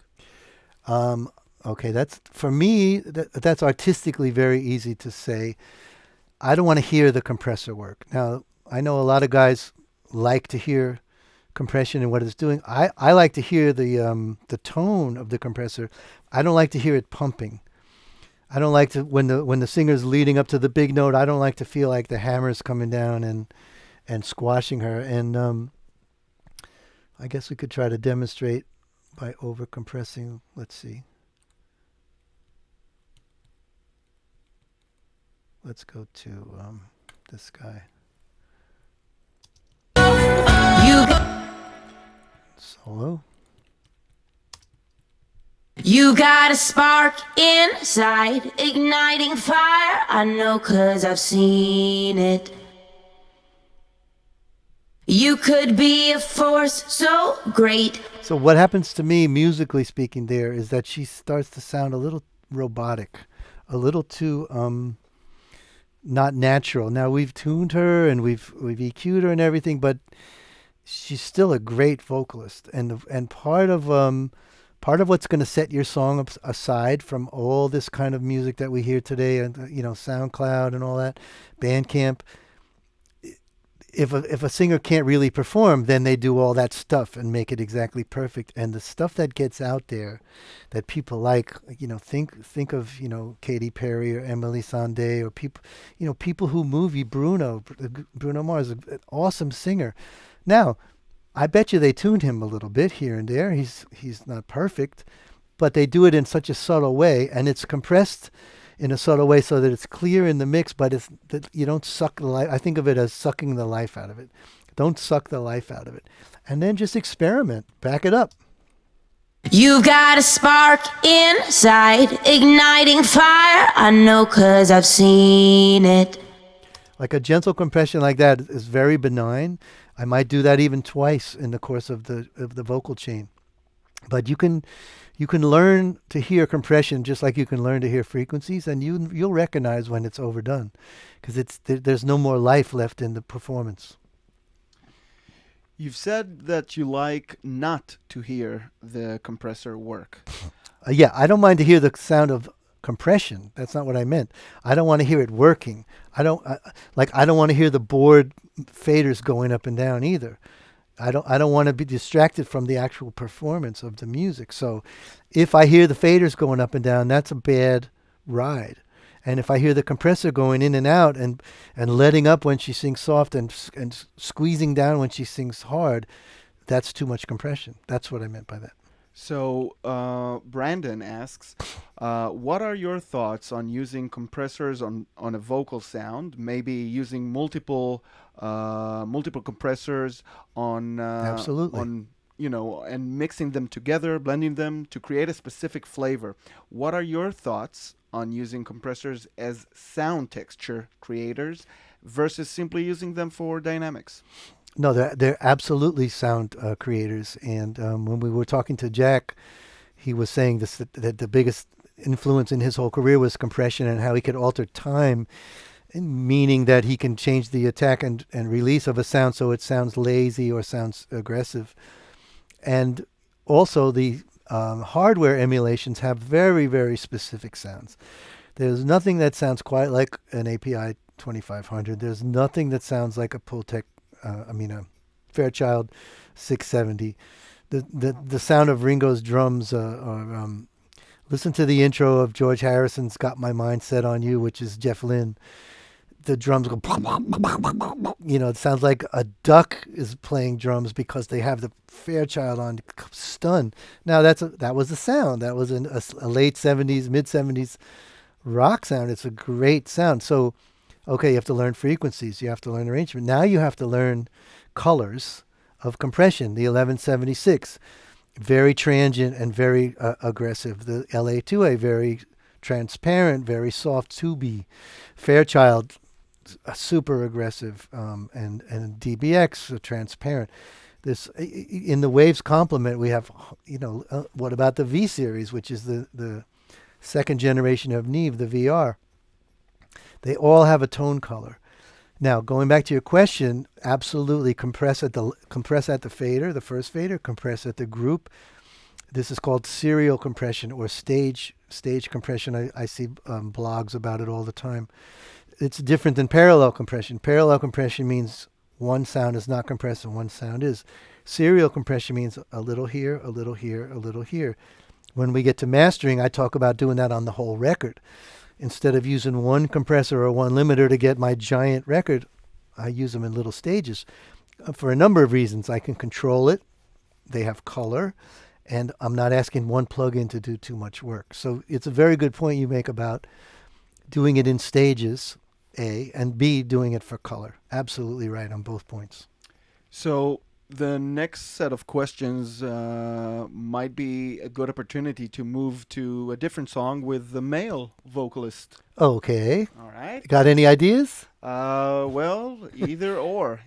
Okay, that's, for me, that's artistically very easy to say. I don't want to hear the compressor work. Now, I know a lot of guys like to hear compression and what it's doing. I like to hear the tone of the compressor. I don't like to hear it pumping. I don't like to, when the singer's leading up to the big note, I don't like to feel like the hammer's coming down and squashing her. And I guess we could try to demonstrate by overcompressing. Let's see. Let's go to this guy. Solo. You got a spark inside, igniting fire. I know 'cause I've seen it. You could be a force so great So what happens to me, musically speaking, there is that she starts to sound a little robotic, a little too not natural. Now we've tuned her and we've EQ'd her and everything, but she's still a great vocalist. And part of what's going to set your song aside from all this kind of music that we hear today, and SoundCloud and all that, Bandcamp. If a singer can't really perform, then they do all that stuff and make it exactly perfect. And the stuff that gets out there, that people like, think of Katy Perry or Emily Sandé or people who move you. Bruno Mars, an awesome singer. Now, I bet you they tuned him a little bit here and there. He's not perfect, but they do it in such a subtle way, and it's compressed in a subtle way so that it's clear in the mix, but it's that you don't suck the life. I think of it as sucking the life out of it. Don't suck the life out of it. And then just experiment. Back it up. You've got a spark inside, igniting fire. I know 'cause I've seen it. Like a gentle compression like that is very benign. I might do that even twice in the course of the vocal chain. But you can learn to hear compression just like you can learn to hear frequencies, and you'll recognize when it's overdone, because there's no more life left in the performance. You've said that you like not to hear the compressor work. Yeah, I don't mind to hear the sound of compression. That's not what I meant. I don't want to hear it working. I don't want to hear the board faders going up and down either. I don't want to be distracted from the actual performance of the music. So if I hear the faders going up and down, that's a bad ride. And if I hear the compressor going in and out and letting up when she sings soft and squeezing down when she sings hard, that's too much compression. That's what I meant by that. So Brandon asks, what are your thoughts on using compressors on a vocal sound? Maybe using multiple compressors on Absolutely. and mixing them together, blending them to create a specific flavor. What are your thoughts on using compressors as sound texture creators versus simply using them for dynamics? No, they're absolutely sound creators. And when we were talking to Jack, he was saying that the biggest influence in his whole career was compression and how he could alter time, meaning that he can change the attack and release of a sound so it sounds lazy or sounds aggressive. And also the hardware emulations have very, very specific sounds. There's nothing that sounds quite like an API 2500. There's nothing that sounds like a Pultec, a Fairchild 670. The sound of Ringo's drums listen to the intro of George Harrison's Got My Mind Set on You, which is Jeff Lynne. The drums go, it sounds like a duck is playing drums because they have the Fairchild on stun. Now that was a sound. That was a late 70s, mid 70s rock sound. It's a great sound. So, okay, you have to learn frequencies. You have to learn arrangement. Now you have to learn colors of compression. The 1176, very transient and very aggressive. The LA2A, very transparent, very soft 2B. Fairchild, super aggressive, and DBX, transparent. This in the Waves complement we have, what about the V series, which is the second generation of Neve, the VR. They all have a tone color. Now, going back to your question, absolutely compress at the fader, the first fader, compress at the group. This is called serial compression or stage compression. I see blogs about it all the time. It's different than parallel compression. Parallel compression means one sound is not compressed and one sound is. Serial compression means a little here, a little here, a little here. When we get to mastering, I talk about doing that on the whole record. Instead of using one compressor or one limiter to get my giant record, I use them in little stages for a number of reasons. I can control it. They have color. And I'm not asking one plugin to do too much work. So it's a very good point you make about doing it in stages, A, and B, doing it for color. Absolutely right on both points. So the next set of questions might be a good opportunity to move to a different song with the male vocalist. Okay. All right. Got any ideas? Well, either or,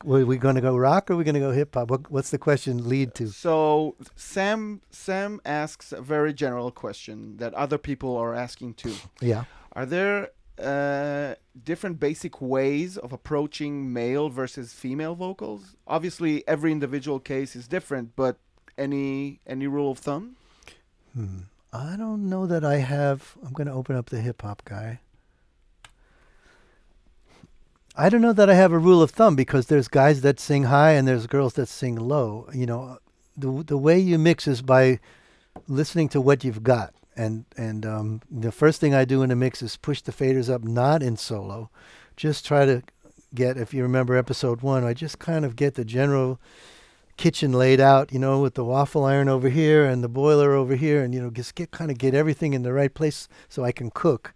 Were we going to go rock or are we going to go hip hop? What's the question lead to? So Sam asks a very general question that other people are asking too. Yeah. Are there different basic ways of approaching male versus female vocals? Obviously, every individual case is different, but any rule of thumb? I don't know that I have. I'm going to open up the hip hop guy. I don't know that I have a rule of thumb because there's guys that sing high and there's girls that sing low. You know, the way you mix is by listening to what you've got. And the first thing I do in a mix is push the faders up, not in solo. Just try to get, if you remember episode 1, I just kind of get the general kitchen laid out, you know, with the waffle iron over here and the boiler over here, and, you know, just get everything in the right place so I can cook.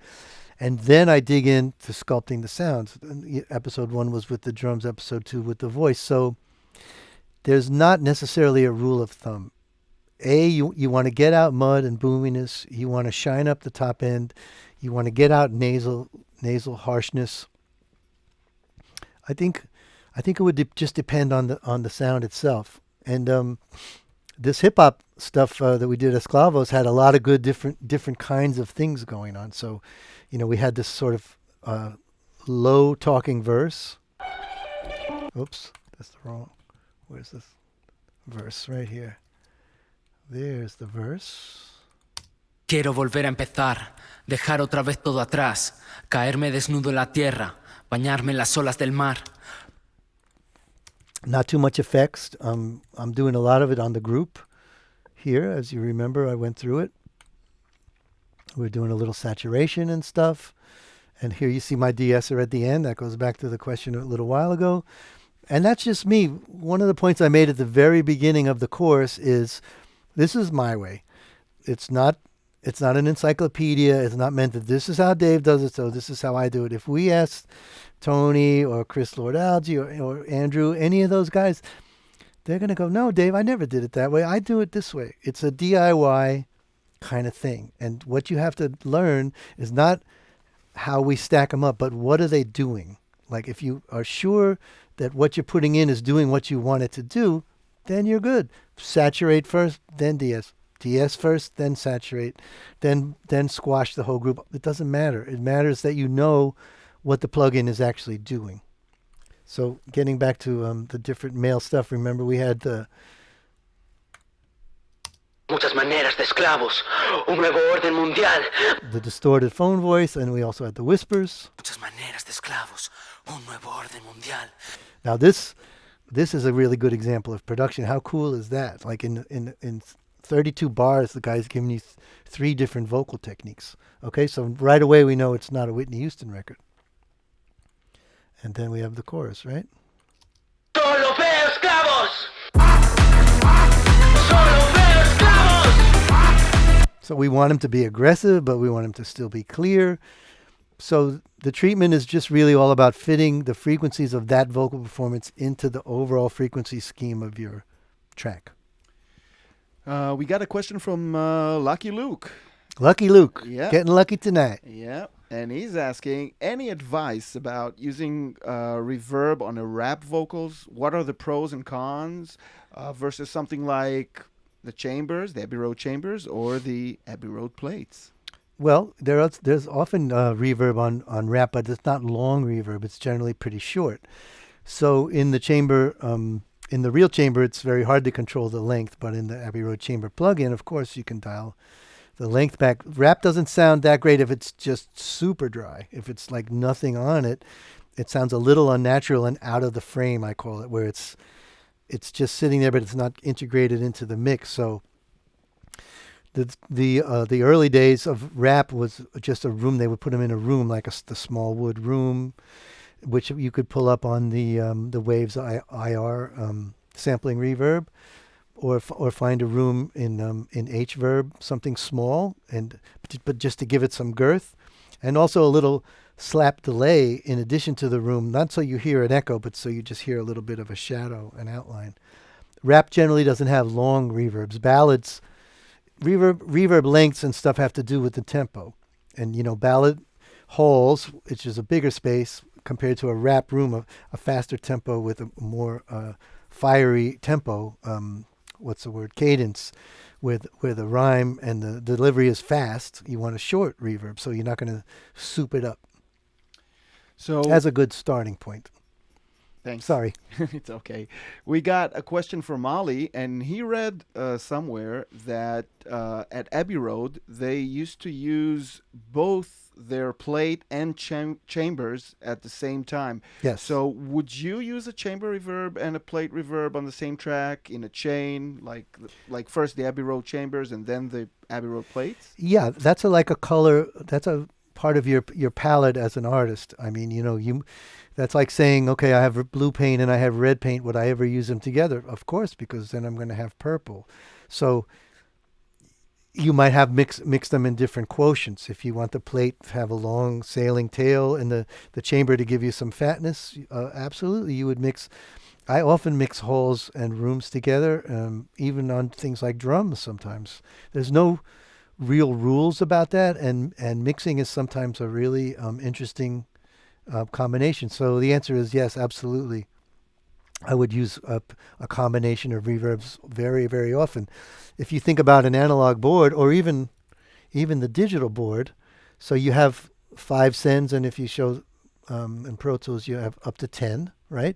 And then I dig into sculpting the sounds. Episode 1 was with the drums, episode 2 with the voice. So there's not necessarily a rule of thumb. You want to get out mud and boominess. You want to shine up the top end. You want to get out nasal harshness. I think it would just depend on the sound itself. And this hip hop stuff that we did at Esclavos had a lot of good different kinds of things going on. So, you know, we had this sort of low talking verse. Oops, that's the wrong. Where's this verse? Right here. There's the verse. Quiero volver a empezar, dejar otra vez todo atrás, caerme desnudo en la tierra, bañarme en las olas del mar. Not too much effects. I'm doing a lot of it on the group here. As you remember, I went through it. We're doing a little saturation and stuff. And here you see my de-esser at the end. That goes back to the question a little while ago. And that's just me. One of the points I made at the very beginning of the course is this is my way. It's not an encyclopedia. It's not meant that this is how Dave does it, so this is how I do it. If we asked Tony or Chris Lord-Alge or Andrew, any of those guys, they're going to go, no, Dave, I never did it that way. I do it this way. It's a DIY kind of thing. And what you have to learn is not how we stack them up, but what are they doing? Like if you are sure that what you're putting in is doing what you want it to do, then you're good. Saturate first, then DS. DS first, then saturate, then squash the whole group. It doesn't matter. It matters that you know what the plugin is actually doing. So getting back to the different male stuff, remember we had the... Muchas maneras de esclavos, un nuevo orden mundial. The distorted phone voice, and we also had the whispers. Muchas maneras de esclavos, un nuevo orden mundial. Now this is a really good example of production. How cool is that? Like in 32 bars, the guy's giving you 3 different vocal techniques. Okay, so right away we know it's not a Whitney Houston record. And then we have the chorus, right? Solo veo esclavos. Solo veo esclavos. So we want him to be aggressive, but we want him to still be clear. So the treatment is just really all about fitting the frequencies of that vocal performance into the overall frequency scheme of your track. We got a question from Lucky Luke. Lucky Luke, Yeah. getting lucky tonight. Yeah, and he's asking any advice about using reverb on a rap vocals. What are the pros and cons versus something like the chambers, the Abbey Road chambers, or the Abbey Road plates? Well, there's often reverb on rap, but it's not long reverb. It's generally pretty short. So in the chamber, in the real chamber, it's very hard to control the length. But in the Abbey Road chamber plugin, of course, you can dial the length back. Rap doesn't sound that great if it's just super dry. If it's like nothing on it, it sounds a little unnatural and out of the frame, I call it, where it's just sitting there, but it's not integrated into the mix. So the early days of rap was just a room. They would put them in a room, like the small wood room, which you could pull up on the Waves IR sampling reverb, or find a room in H-verb, something small, but just to give it some girth, and also a little slap delay in addition to the room, not so you hear an echo, but so you just hear a little bit of a shadow, an outline. Rap generally doesn't have long reverbs. Ballads, reverb lengths and stuff have to do with the tempo, and ballad halls, which is a bigger space, compared to a rap room, a faster tempo with a more fiery tempo. What's the word? Cadence, with a rhyme and the delivery is fast. You want a short reverb, so you're not going to soup it up. So As a good starting point. thanks. Sorry. It's okay. We got a question from Ali, and he read somewhere that at Abbey Road they used to use both their plate and chambers at the same time. Yes. So would you use a chamber reverb and a plate reverb on the same track in a chain, like first the Abbey Road chambers and then the Abbey Road plates? Yeah, that's like a color. That's a part of your palette as an artist. I mean, that's like saying, okay, I have blue paint and I have red paint. Would I ever use them together? Of course, because then I'm going to have purple. So you might have mix them in different quotients. If you want the plate to have a long sailing tail and the chamber to give you some fatness, absolutely, you would mix. I often mix halls and rooms together, even on things like drums sometimes. There's no real rules about that, and mixing is sometimes a really interesting combination. So the answer is yes, absolutely. I would use a combination of reverbs very, very often. If you think about an analog board or even the digital board, so you have 5 sends, and if you show in Pro Tools, you have up to 10, right?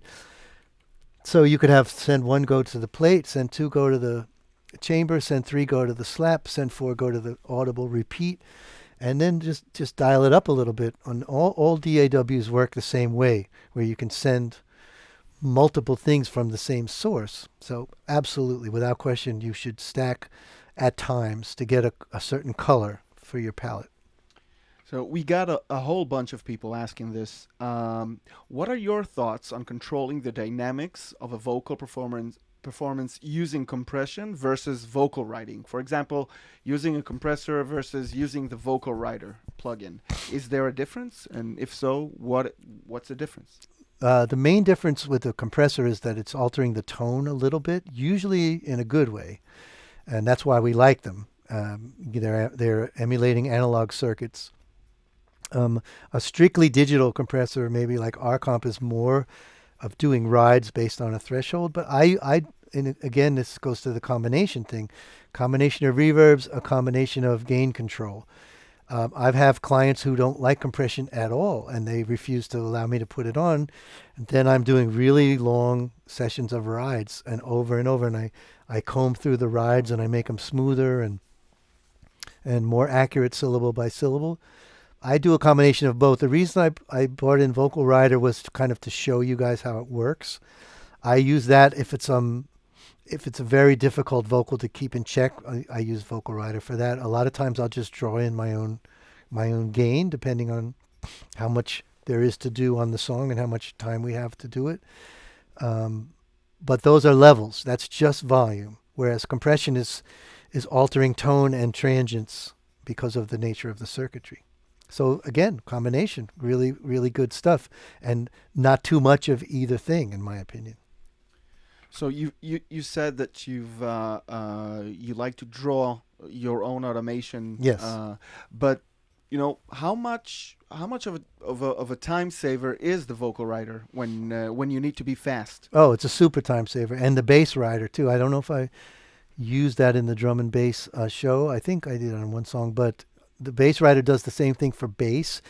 So you could have send 1 go to the plate, send 2 go to the chamber, send 3 go to the slap, send 4 go to the audible repeat, and then just dial it up a little bit. On all DAWs work the same way, where you can send multiple things from the same source. So absolutely, without question, you should stack at times to get a certain color for your palette. So we got a whole bunch of people asking this. What are your thoughts on controlling the dynamics of a vocal performance using compression versus vocal writing? For example, using a compressor versus using the vocal writer plugin. Is there a difference? And if so, what's the difference? The main difference with the compressor is that it's altering the tone a little bit, usually in a good way, and that's why we like them. They're emulating analog circuits. A strictly digital compressor, maybe like RComp, is more of doing rides based on a threshold. But and again, this goes to the combination thing. Combination of reverbs, a combination of gain control. I've have clients who don't like compression at all, and they refuse to allow me to put it on. And then I'm doing really long sessions of rides and over, and I comb through the rides and I make them smoother and more accurate syllable by syllable. I do a combination of both. The reason I brought in Vocal Rider was kind of to show you guys how it works. I use that if it's a very difficult vocal to keep in check. I use Vocal Rider for that. A lot of times I'll just draw in my own gain, depending on how much there is to do on the song and how much time we have to do it. But those are levels. That's just volume. Whereas compression is altering tone and transients because of the nature of the circuitry. So again, combination, really, really good stuff, and not too much of either thing, in my opinion. So you said that you like to draw your own automation. Yes. But how much of a time saver is the Vocal Rider when you need to be fast? Oh, it's a super time saver, and the bass rider too. I don't know if I used that in the drum and bass show. I think I did on one song, but the bass rider does the same thing for bass,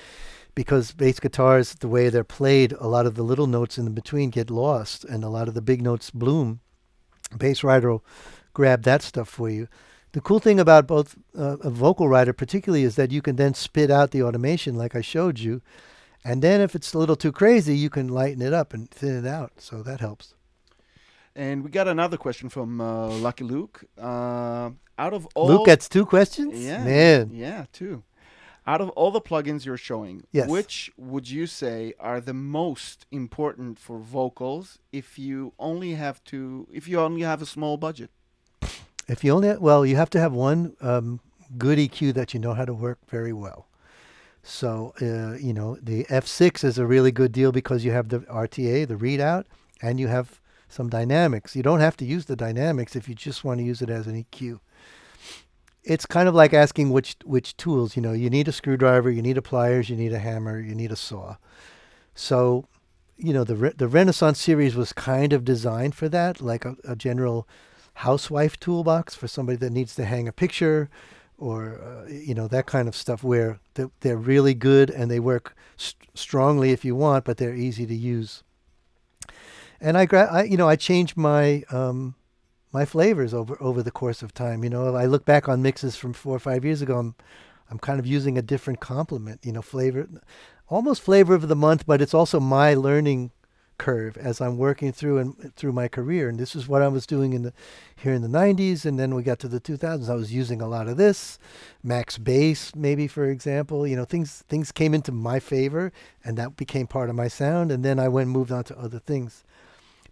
because bass guitars, the way they're played, a lot of the little notes in the between get lost and a lot of the big notes bloom. Bass rider will grab that stuff for you. The cool thing about both a Vocal Rider particularly is that you can then spit out the automation like I showed you, and then if it's a little too crazy, you can lighten it up and thin it out, so that helps. And we got another question from Lucky Luke. Out of all Luke gets 2 questions? Yeah, Man. yeah, 2. Out of all the plugins you're showing, Yes. which would you say are the most important for vocals if you only have a small budget? If you you have to have one good EQ that you know how to work very well. So, the F6 is a really good deal because you have the RTA, the readout, and you have some dynamics. You don't have to use the dynamics if you just want to use it as an EQ. It's kind of like asking which tools. You need a screwdriver, you need a pliers, you need a hammer, you need a saw. So, the Renaissance series was kind of designed for that, like a general housewife toolbox for somebody that needs to hang a picture or, that kind of stuff where they're really good and they work strongly if you want, but they're easy to use. And I changed my my flavors over the course of time. If I look back on mixes from 4 or 5 years ago, I'm kind of using a different complement. Flavor, almost flavor of the month, but it's also my learning curve as I'm working through my career. And this is what I was doing here in the 90s, and then we got to the 2000s. I was using a lot of this, Max Bass, maybe for example. Things came into my favor, and that became part of my sound. And then I moved on to other things.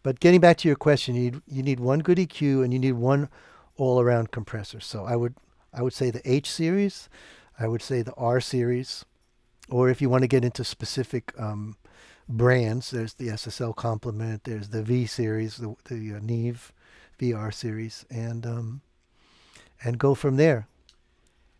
But getting back to your question, you need one good EQ and you need one all-around compressor. So I would say the H series, I would say the R series, or if you want to get into specific brands, there's the SSL Complement, there's the V series, the Neve VR series, and go from there.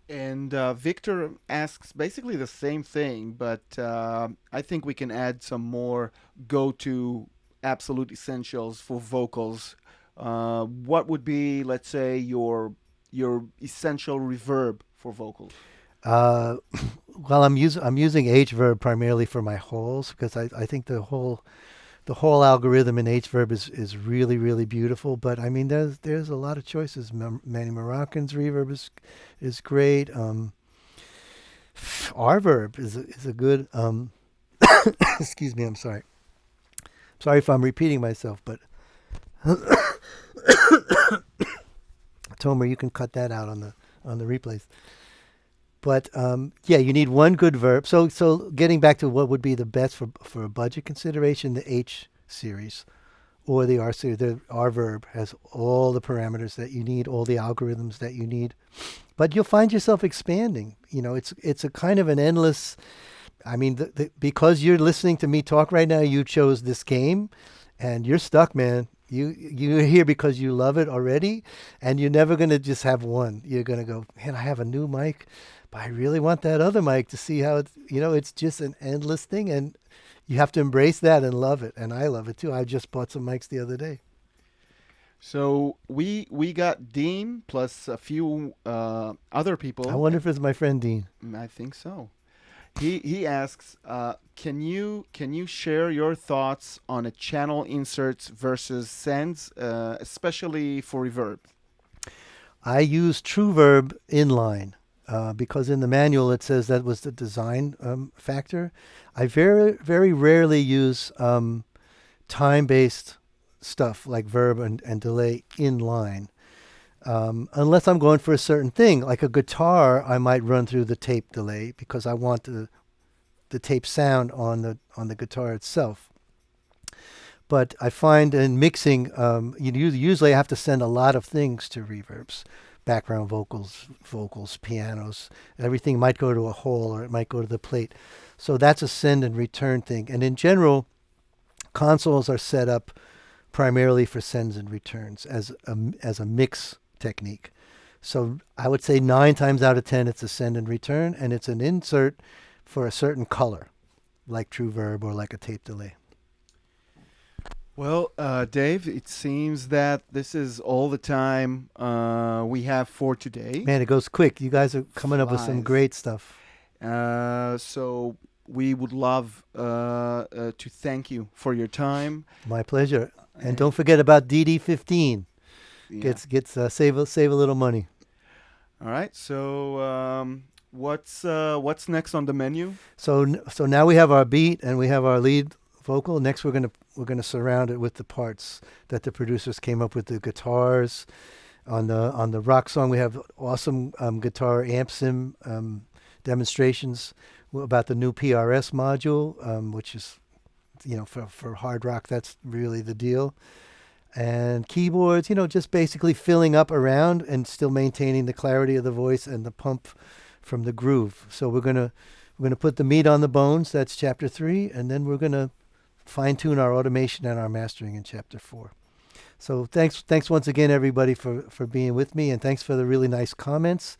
And Victor asks basically the same thing, but I think we can add some more go-to absolute essentials for vocals. What would be, let's say, your essential reverb for vocals? Well, I'm using H-Verb primarily for my holes because I think the whole algorithm in H-Verb is really, really beautiful. But I mean, there's a lot of choices. Manny Moroccan's reverb is great. R-Verb is a good. Excuse me, I'm sorry. Sorry if I'm repeating myself, but Tomer, you can cut that out on the replays. But you need one good verb. So getting back to what would be the best for a budget consideration, the H series or the R series. The R verb has all the parameters that you need, all the algorithms that you need. But you'll find yourself expanding. It's a kind of an endless. I mean, because you're listening to me talk right now, you chose this game, and you're stuck, man. You're here because you love it already, and you're never going to just have one. You're going to go, man, I have a new mic, but I really want that other mic to see how it's just an endless thing, and you have to embrace that and love it, and I love it too. I just bought some mics the other day. So we got Dean plus a few other people. I wonder if it's my friend Dean. I think so. He asks, can you share your thoughts on a channel inserts versus sends, especially for reverb? I use TrueVerb inline because in the manual it says that was the design factor. I very, very rarely use time-based stuff like verb and delay inline. Unless I'm going for a certain thing, like a guitar, I might run through the tape delay because I want the tape sound on the guitar itself. But I find in mixing, you usually have to send a lot of things to reverbs, background vocals, pianos. Everything might go to a hole or it might go to the plate. So that's a send and return thing. And in general, consoles are set up primarily for sends and returns as a mix technique. So I would say 9 times out of 10 it's a send and return, and it's an insert for a certain color, like TrueVerb or like a tape delay. Well, Dave, it seems that this is all the time we have for today. Man, it goes quick. You guys are coming up with some Flies. great stuff. So we would love to thank you for your time. My pleasure. And don't forget about DD15. Yeah. Save a little money. All right. So what's next on the menu? So now we have our beat and we have our lead vocal. Next, we're gonna surround it with the parts that the producers came up with. The guitars on the rock song. We have awesome guitar amp sim demonstrations about the new PRS module, which is for hard rock, that's really the deal. And keyboards, just basically filling up around and still maintaining the clarity of the voice and the pump from the groove. So we're gonna put the meat on the bones. That's chapter 3, and then we're gonna fine tune our automation and our mastering in chapter 4. So thanks once again, everybody, for being with me, and thanks for the really nice comments.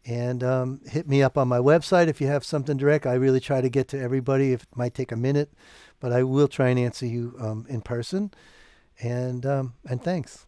And hit me up on my website if you have something direct. I really try to get to everybody. It might take a minute, but I will try and answer you in person. And thanks.